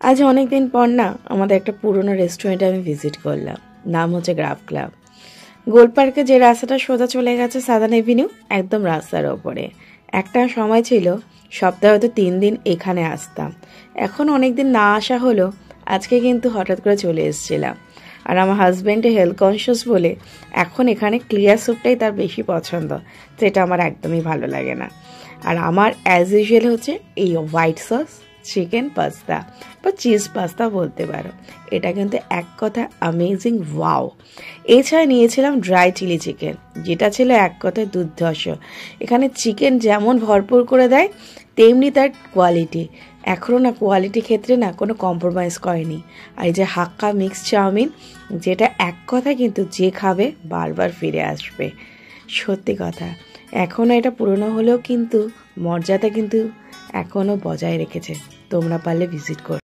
আজ অনেক দিন পর না আমাদের একটা পুরনো রেস্টুরেন্টে আমি ভিজিট করলাম। নাম হচ্ছে গ্রাফ ক্লাব। গোল পার্কে যে রাস্তাটা সোজা চলে গেছে সাদার্ন এভিনিউ, একদম রাস্তার ওপরে। একটা সময় ছিল সপ্তাহে হয়তো 3 দিন এখানে আসতাম। এখন অনেক দিন না আসা হলো, আজকে কিন্তু হঠাৎ করে চলে এসেছিলাম। আর আমার হাজব্যান্ডে হেলথ কনসিয়াস বলে এখন এখানে ক্লিয়ার স্যুপটাই তার বেশি পছন্দ, যেটা আমার একদমই ভালো লাগে না। আর আমার অ্যাজ ইউজুয়াল হচ্ছে এই হোয়াইট সস চিকেন পাস্তা বা চিজ পাস্তা বলতে পারো। এটা কিন্তু এক কথা অ্যামেজিং, ওয়াও। এছাড়া নিয়েছিলাম ড্রাই চিলি চিকেন, যেটা ছিল এক কথায় দুর্ধর্ষ। এখানে চিকেন যেমন ভরপুর করে দেয়, তেমনি তার কোয়ালিটি। এখনও না কোয়ালিটি ক্ষেত্রে না কোনো কম্প্রোমাইজ করেনি। আর এই যে হাক্কা মিক্স চাউমিন, যেটা এক কথা কিন্তু যে খাবে বারবার ফিরে আসবে। সত্যি কথা, এখনও এটা পুরনো হলেও কিন্তু মর্যাদা কিন্তু এখনও বজায় রেখেছে। তোমরা পারলে ভিজিট করো।